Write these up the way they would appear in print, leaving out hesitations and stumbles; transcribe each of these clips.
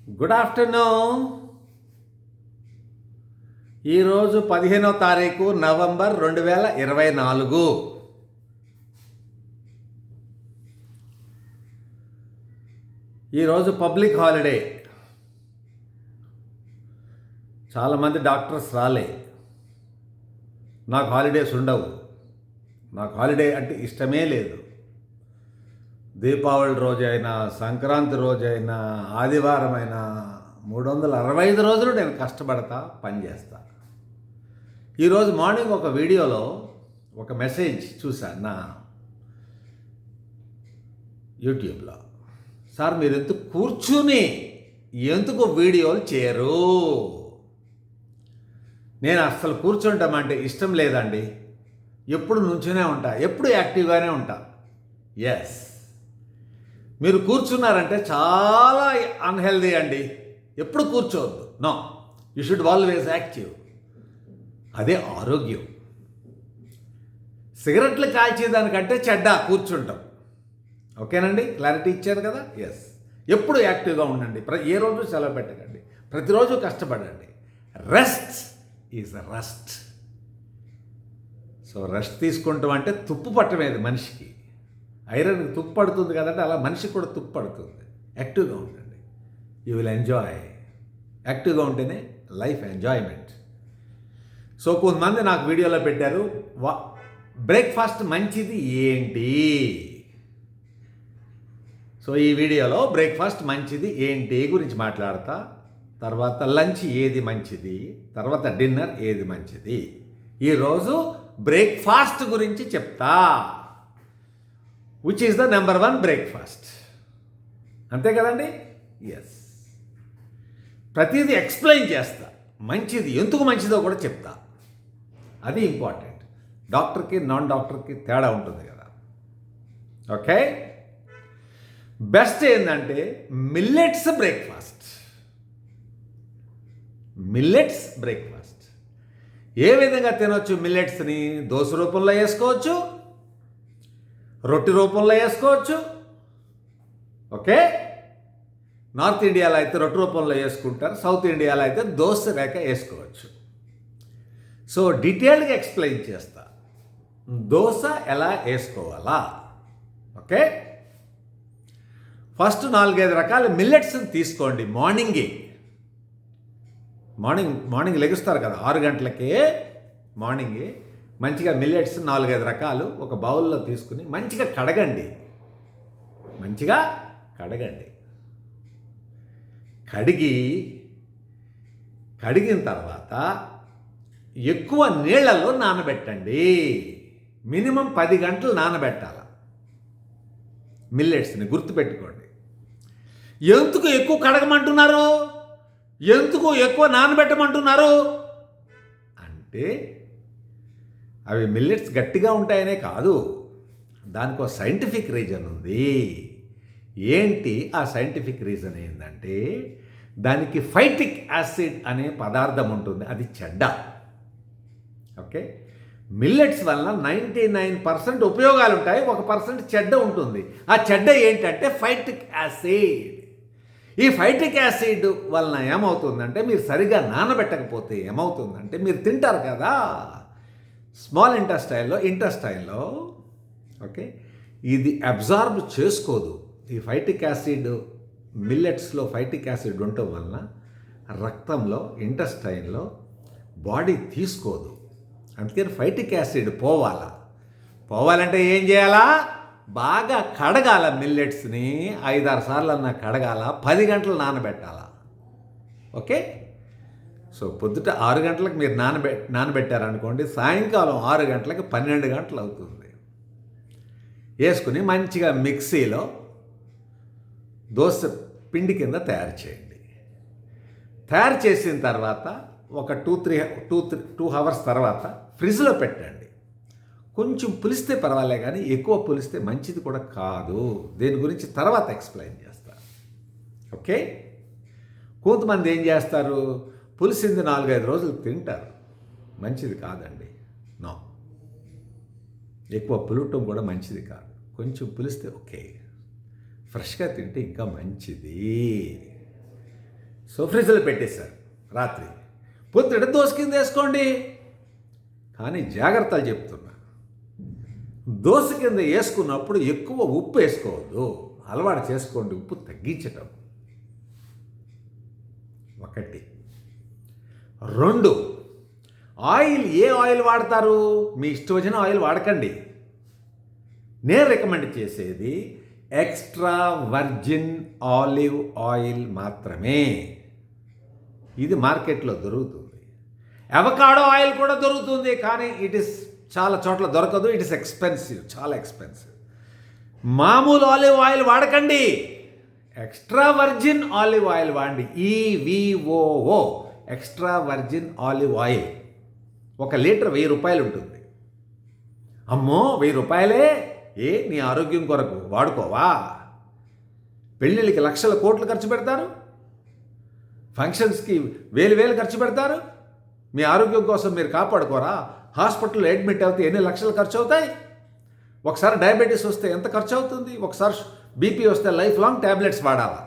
Good afternoon. ఈరోజు 15వ తారీఖు నవంబర్ 2024. ఈరోజు పబ్లిక్ హాలిడే. చాలామంది డాక్టర్స్ రాలే. నాకు హాలిడేస్ ఉండవు. నాకు హాలిడే అంటే ఇష్టమే లేదు. దీపావళి రోజైనా, సంక్రాంతి రోజైనా, ఆదివారం అయినా 365 రోజులు నేను కష్టపడతా, పనిచేస్తా. ఈరోజు మార్నింగ్ ఒక వీడియోలో ఒక మెసేజ్ చూశాను నా యూట్యూబ్లో. సార్, మీరు ఎందుకు కూర్చుని ఎందుకు వీడియోలు చేయరు? నేను అస్సలు కూర్చుంటామంటే ఇష్టం లేదండి. ఎప్పుడు నుంచునే ఉంటా, ఎప్పుడు యాక్టివ్గానే ఉంటా. ఎస్, మీరు కూర్చున్నారంటే చాలా అన్హెల్దీ అండి. ఎప్పుడు కూర్చోవద్దు. No, you should always active. అదే ఆరోగ్యం. సిగరెట్లు కాల్చేదానికంటే చెడ్డ కూర్చుంటాం. ఓకేనండి, క్లారిటీ ఇచ్చారు కదా. ఎస్, ఎప్పుడు యాక్టివ్గా ఉండండి. ఏ రోజు సెలవు పెట్టకండి. ప్రతిరోజు కష్టపడండి. Rest is rust. So rest తీసుకుంటాం అంటే తుప్పు పట్టమేది మనిషికి. ఐరన్కి తుప్పు పడుతుంది కదంటే అలా మనిషికి కూడా తుప్పు పడుతుంది. యాక్టివ్గా ఉండండి. You will enjoy. యాక్టివ్గా ఉంటేనే లైఫ్ ఎంజాయ్మెంట్. సో కొంతమంది నాకు వీడియోలో పెట్టారు, బ్రేక్ఫాస్ట్ మంచిది ఏంటి? సో ఈ వీడియోలో బ్రేక్ఫాస్ట్ మంచిది ఏంటి గురించి మాట్లాడతా. తర్వాత లంచ్ ఏది మంచిది, తర్వాత డిన్నర్ ఏది మంచిది. ఈరోజు బ్రేక్ఫాస్ట్ గురించి చెప్తా. Which is the number 1 breakfast. అంతే కదండి. ఎస్, ప్రతిదీ ఎక్స్ప్లెయిన్ చేస్తా. మంచిది ఎందుకు మంచిదో కూడా చెప్తా. అది ఇంపార్టెంట్. డాక్టర్కి నాన్ డాక్టర్కి తేడా ఉంటుంది కదా. ఓకే, బెస్ట్ ఏంటంటే మిల్లెట్స్ బ్రేక్ఫాస్ట్. మిల్లెట్స్ బ్రేక్ఫాస్ట్ ఏ విధంగా తినొచ్చు? మిల్లెట్స్ని దోశ రూపంలో వేసుకోవచ్చు, రొట్టె రూపంలో వేసుకోవచ్చు. ఓకే, నార్త్ ఇండియాలో అయితే రొట్టె రూపంలో వేసుకుంటారు, సౌత్ ఇండియాలో అయితే దోశ రేఖ వేసుకోవచ్చు. సో డీటెయిల్డ్గా ఎక్స్ప్లెయిన్ చేస్తా దోశ ఎలా వేసుకోవాలా. ఓకే, ఫస్ట్ 4-5 రకాల మిల్లెట్స్ని తీసుకోండి. మార్నింగ్ లెగుస్తారు కదా 6 గంటలకే. మార్నింగే మంచిగా మిల్లెట్స్ 4-5 రకాలు ఒక బౌల్లో తీసుకుని మంచిగా కడగండి. కడిగిన తర్వాత ఎక్కువ నీళ్ళల్లో నానబెట్టండి. మినిమం 10 గంటలు నానబెట్టాలి మిల్లెట్స్ని. గుర్తుపెట్టుకోండి. ఎందుకు ఎక్కువ కడగమంటున్నారు, ఎందుకు ఎక్కువ నానబెట్టమంటున్నారు అంటే అవి మిల్లెట్స్ గట్టిగా ఉంటాయనే కాదు, దానికి ఒక సైంటిఫిక్ రీజన్ ఉంది. ఏంటి ఆ సైంటిఫిక్ రీజన్? ఏంటంటే దానికి ఫైటిక్ యాసిడ్ అనే పదార్థం ఉంటుంది. అది చెడ్డ. ఓకే, మిల్లెట్స్ వలన 99% ఉపయోగాలు ఉంటాయి, 1% చెడ్డ ఉంటుంది. ఆ చెడ్డ ఏంటంటే ఫైటిక్ యాసిడ్. ఈ ఫైటిక్ యాసిడ్ వలన ఏమవుతుందంటే మీరు సరిగా నానబెట్టకపోతే ఏమవుతుందంటే మీరు తింటారు కదా స్మాల్ ఇంటెస్టైన్లో ఓకే, ఇది అబ్జార్బ్ చేసుకోదు. ఈ ఫైటిక్ యాసిడ్ మిల్లెట్స్లో ఫైటిక్ యాసిడ్ ఉండటం వలన రక్తంలో ఇంటెస్టైన్లో బాడీ తీసుకోదు. అందుకని ఫైటిక్ యాసిడ్ పోవాలంటే ఏం చేయాలా? బాగా కడగాల మిల్లెట్స్ని. 5-6 సార్లు అన్నా కడగాల. 10 గంటలు నానబెట్టాలా. ఓకే, సో పొద్దుట 6 గంటలకు మీరు నానబెట్టారనుకోండి, సాయంకాలం 6 గంటలకు 12 గంటలు అవుతుంది. వేసుకుని మంచిగా మిక్సీలో దోశ పిండి కింద తయారు చేయండి. తయారు చేసిన తర్వాత ఒక 2 అవర్స్ తర్వాత ఫ్రిడ్జ్లో పెట్టండి. కొంచెం పులిస్తే పర్వాలే, కానీ ఎక్కువ పులిస్తే మంచిది కూడా కాదు. దీని గురించి తర్వాత ఎక్స్ప్లెయిన్ చేస్తా. ఓకే, కొంతమంది ఏం చేస్తారు, పులిసింది 4-5 రోజులు తింటారు. మంచిది కాదండి. నో, ఎక్కువ పులటం కూడా మంచిది కాదు. కొంచెం పులిస్తే ఓకే, ఫ్రెష్గా తింటే ఇంకా మంచిది. సో ఫ్రిడ్జ్లో పెట్టేశారు రాత్రి. పొద్దుట దోశ కింద వేసుకోండి. కానీ జాగ్రత్తలు చెప్తున్నా, దోశ కింద వేసుకున్నప్పుడు ఎక్కువ ఉప్పు వేసుకోవద్దు. అలవాటు చేసుకోండి ఉప్పు తగ్గించటం. 1. 2, ఆయిల్ ఏ ఆయిల్ వాడతారు? మీ ఇష్టం వచ్చిన ఆయిల్ వాడకండి. నేను రికమెండ్ చేసేది ఎక్స్ట్రా వర్జిన్ ఆలివ్ ఆయిల్ మాత్రమే. ఇది మార్కెట్లో దొరుకుతుంది. అవకాడో ఆయిల్ కూడా దొరుకుతుంది, కానీ చాలా చోట్ల దొరకదు. ఇట్ ఇస్ ఎక్స్పెన్సివ్, చాలా ఎక్స్పెన్సివ్. మామూలు ఆలివ్ ఆయిల్ వాడకండి, ఎక్స్ట్రా వర్జిన్ ఆలివ్ ఆయిల్ వాడండి. EVOO, extra virgin olive oil. 1 litre 1000 రూపాయలు ఉంటుంది. అమ్మో, 1000 రూపాయలే? నీ ఆరోగ్యం కొరకు వాడుకోవా? పెళ్ళిళ్ళకి లక్షల కోట్లు ఖర్చు పెడతారు, ఫంక్షన్స్కి వేలు ఖర్చు పెడతారు. మీ ఆరోగ్యం కోసం మీరు కాపాడుకోరా? హాస్పిటల్లో అడ్మిట్ అవుతే ఎన్ని లక్షలు ఖర్చు అవుతాయి? ఒకసారి డయాబెటీస్ వస్తే ఎంత ఖర్చు అవుతుంది? ఒకసారి బీపీ వస్తే లైఫ్ లాంగ్ ట్యాబ్లెట్స్ వాడాలా?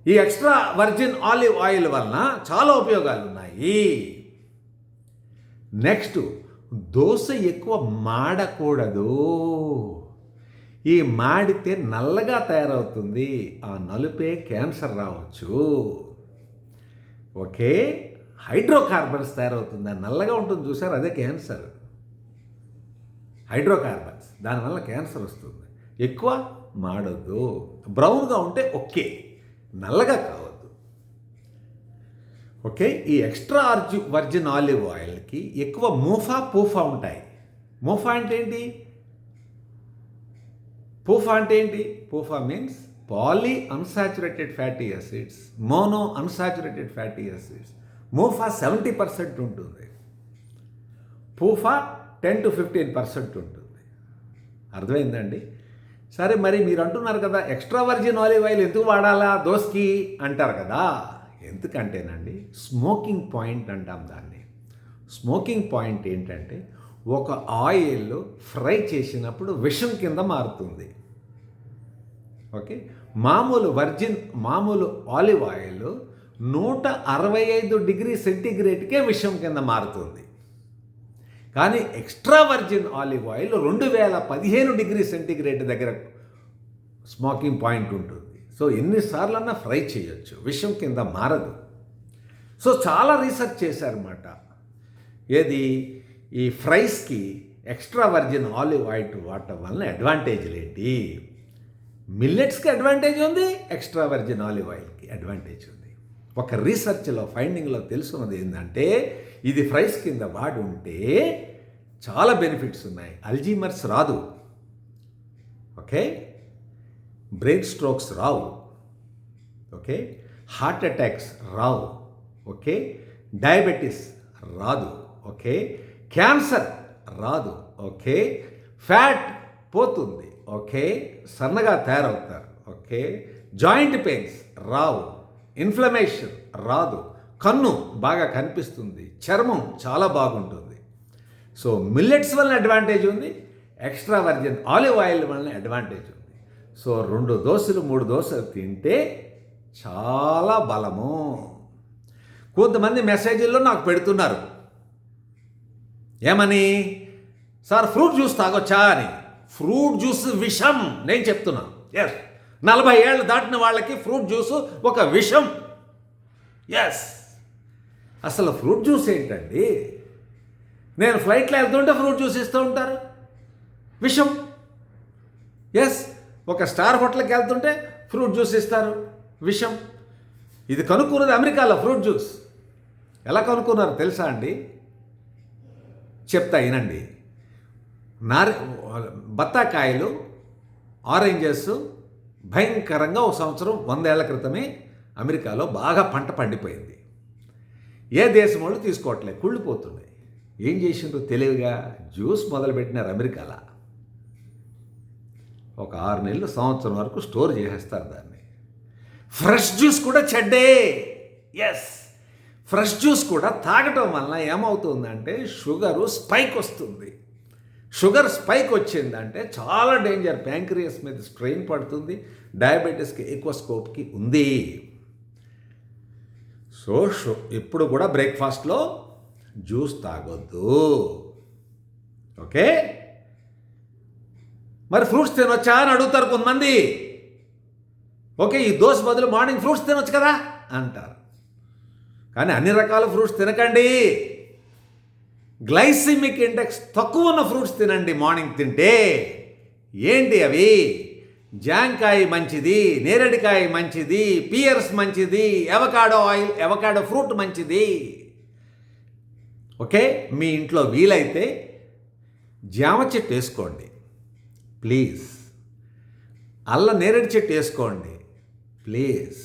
ఈ ఎక్స్ట్రా వర్జిన్ ఆలివ్ ఆయిల్ వలన చాలా ఉపయోగాలు ఉన్నాయి. నెక్స్ట్, దోశ ఎక్కువ మాడకూడదు. ఈ మాడితే నల్లగా తయారవుతుంది. ఆ నలుపే క్యాన్సర్ రావచ్చు. ఓకే, హైడ్రోకార్బన్స్ తయారవుతుంది. నల్లగా ఉంటుంది చూసారు, అదే క్యాన్సర్. హైడ్రోకార్బన్స్, దానివల్ల క్యాన్సర్ వస్తుంది. ఎక్కువ మాడొద్దు. బ్రౌన్గా ఉంటే ఓకే, నల్లగా కావద్దు. ఓకే, ఈ ఎక్స్ట్రా వర్జిన్ ఆలివ్ ఆయిల్కి ఎక్కువ పూఫా ఉంటాయి. మోఫా అంటే ఏంటి? PUFA means polyunsaturated fatty acids, monounsaturated fatty acids. MUFA 70% ఉంటుంది, పూఫా 10 to 15% ఉంటుంది. అర్థమైందండి? సరే, మరి మీరు అంటున్నారు కదా ఎక్స్ట్రా వర్జిన్ ఆలివ్ ఆయిల్ ఎందుకు వాడాలా దోస్కి అంటారు కదా. ఎందుకంటేనండి, స్మోకింగ్ పాయింట్ అంటాం దాన్ని. స్మోకింగ్ పాయింట్ ఏంటంటే, ఒక ఆయిల్ ఫ్రై చేసినప్పుడు విషం కింద మారుతుంది. ఓకే, మామూలు ఆలివ్ ఆయిల్ 165 డిగ్రీ సెంటీగ్రేడ్కే విషం కింద మారుతుంది. కానీ extra virgin olive oil 2015 degree centigrade దగ్గర స్మోకింగ్ పాయింట్ ఉంటుంది. సో ఎన్నిసార్లన్నా ఫ్రై చేయొచ్చు, విషం కింద మారదు. సో చాలా రీసెర్చ్ చేశారన్నమాట. ఏది? ఈ ఫ్రైస్కి ఎక్స్ట్రా వర్జిన్ ఆలివ్ ఆయిల్ వాడటం వలన అడ్వాంటేజ్లు ఏంటి? మిల్లెట్స్కి అడ్వాంటేజ్ ఉంది, ఎక్స్ట్రా వర్జిన్ ఆలివ్ ఆయిల్కి అడ్వాంటేజ్ ఉంది. ఒక రీసెర్చ్లో ఫైండింగ్లో తెలుసున్నది ఏంటంటే, ఇది ఫ్రైస్ కింద వాడి ఉంటే చాలా బెనిఫిట్స్ ఉన్నాయి. అల్జీమర్స్ రాదు. ఓకే, బ్రెయిన్ స్ట్రోక్స్ రావు. ఓకే, హార్ట్ అటాక్స్ రావు. ఓకే, డయాబెటీస్ రాదు. ఓకే, క్యాన్సర్ రాదు. ఓకే, ఫ్యాట్ పోతుంది. ఓకే, సన్నగా తయారవుతారు. ఓకే, జాయింట్ పెయిన్స్ రావు. ఇన్ఫ్లమేషన్ రాదు. కన్ను బాగా కనిపిస్తుంది. చర్మం చాలా బాగుంటుంది. సో మిల్లెట్స్ వలన అడ్వాంటేజ్ ఉంది, ఎక్స్ట్రా వర్జిన్ ఆలివ్ ఆయిల్ వలన అడ్వాంటేజ్ ఉంది. సో 2 దోశలు 3 దోశలు తింటే చాలా బలము. కొంతమంది మెసేజ్ల్లో నాకు పెడుతున్నారు, ఏమని? సార్ ఫ్రూట్ జ్యూస్ తాగొచ్చా అని. ఫ్రూట్ జ్యూస్ విషం. నేను చెప్తున్నా, 40 ఏళ్ళు దాటిన వాళ్ళకి ఫ్రూట్ జ్యూస్ ఒక విషం. అసలు ఫ్రూట్ జ్యూస్ ఏంటండి? నేను ఫ్లైట్లో వెళ్తుంటే ఫ్రూట్ జ్యూస్ ఇస్తూ ఉంటారు, విషం. ఒక స్టార్ హోటల్కి వెళ్తుంటే ఫ్రూట్ జ్యూస్ ఇస్తారు, విషం. ఇది కనుక్కున్నది అమెరికాలో ఫ్రూట్ జ్యూస్. ఎలా కనుక్కున్నారు తెలుసా అండి? చెప్తా వినండి. బత్తాకాయలు, ఆరెంజెస్ భయంకరంగా 1 సంవత్సరం 100 ఏళ్ల క్రితమే అమెరికాలో బాగా పంట పండిపోయింది. ఏ దేశం వాళ్ళు తీసుకోవట్లేదు, కుళ్ళిపోతున్నాయి. ఏం చేసిండ్రు తెలివిగా? జ్యూస్ మొదలుపెట్టినారు అమెరికాలో. ఒక 6 నెలలు సంవత్సరం వరకు స్టోర్ చేసేస్తారు దాన్ని. ఫ్రెష్ జ్యూస్ కూడా చెడ్డే. ఫ్రెష్ జ్యూస్ కూడా తాగటం వలన ఏమవుతుందంటే షుగరు స్పైక్ వస్తుంది. షుగర్ స్పైక్ వచ్చిందంటే చాలా డేంజర్. ప్యాంక్రియస్ మీద స్ట్రెయిన్ పడుతుంది. డయాబెటీస్కి ఎక్కువ స్కోప్కి ఉంది. సో ఎప్పుడు కూడా బ్రేక్ఫాస్ట్లో జ్యూస్ తాగొద్దు. ఓకే, మరి ఫ్రూట్స్ తినొచ్చా అని అడుగుతారు కొంతమంది. ఓకే, ఈ దోశ బదులు మార్నింగ్ ఫ్రూట్స్ తినొచ్చు కదా అంటారు. కానీ అన్ని రకాల ఫ్రూట్స్ తినకండి. గ్లైసిమిక్ ఇండెక్స్ తక్కువ ఉన్న ఫ్రూట్స్ తినండి మార్నింగ్ తింటే. ఏంటి అవి? జాంకాయ మంచిది, నేరేడుకాయ మంచిది, పియర్స్ మంచిది, అవకాడో ఫ్రూట్ మంచిది. ఓకే, మీ ఇంట్లో వీలైతే జామ చెట్టు వేసుకోండి ప్లీజ్. నేరేడు చెట్టు వేసుకోండి ప్లీజ్.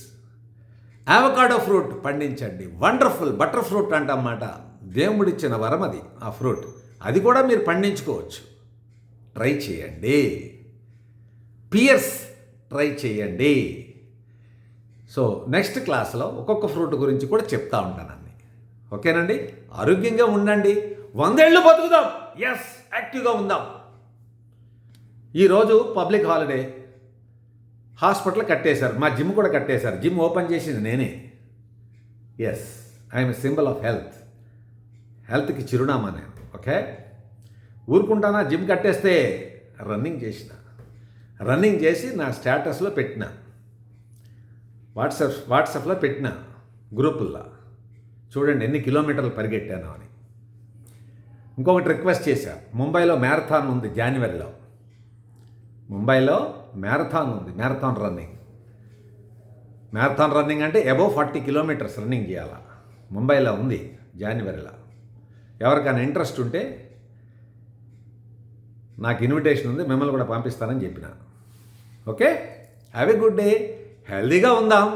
అవకాడో ఫ్రూట్ పండించండి. వండర్ఫుల్ బటర్ ఫ్రూట్ అంటన్నమాట. దేవుడిచ్చిన వరం అది, ఆ ఫ్రూట్. అది కూడా మీరు పండించుకోవచ్చు. ట్రై చేయండి. పియర్స్ ట్రై చేయండి. సో నెక్స్ట్ క్లాస్లో ఒక్కొక్క ఫ్రూట్ గురించి కూడా చెప్తా ఉంటానండి. ఓకేనండి, ఆరోగ్యంగా ఉండండి. 100 ఏళ్ళు బతుకుదాం. ఎస్, యాక్టివ్గా ఉందాం. ఈరోజు పబ్లిక్ హాలిడే. హాస్పిటల్ కట్టేశారు, మా జిమ్ కూడా కట్టేశారు. జిమ్ ఓపెన్ చేసింది నేనే. Yes, I'm symbol of health. హెల్త్కి చిరునామా నేను. ఓకే, ఊరుకుంటానా? జిమ్ కట్టేస్తే రన్నింగ్ చేసి నా స్టేటస్లో పెట్టిన, వాట్సాప్లో పెట్టిన గ్రూపుల్లో. చూడండి ఎన్ని కిలోమీటర్లు పరిగెట్టాను అని. ఇంకొకటి రిక్వెస్ట్ చేశా, ముంబైలో మ్యారథాన్ ఉంది జనవరిలో. ముంబైలో మ్యారథాన్ ఉంది, మ్యారథాన్ రన్నింగ్ అంటే అబౌవ్ 40 కిలోమీటర్స్ రన్నింగ్ చేయాలా. ముంబైలో ఉంది జనవరిలో. ఎవరికైనా ఇంట్రెస్ట్ ఉంటే నాకు ఇన్విటేషన్ ఉంది, మిమ్మల్ని కూడా పంపిస్తానని చెప్పిన. Okay, have a good day. హెల్దీగా ఉందాం,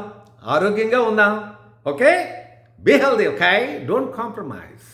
ఆరోగ్యంగా ఉందాం. Okay, be healthy. Okay, don't compromise.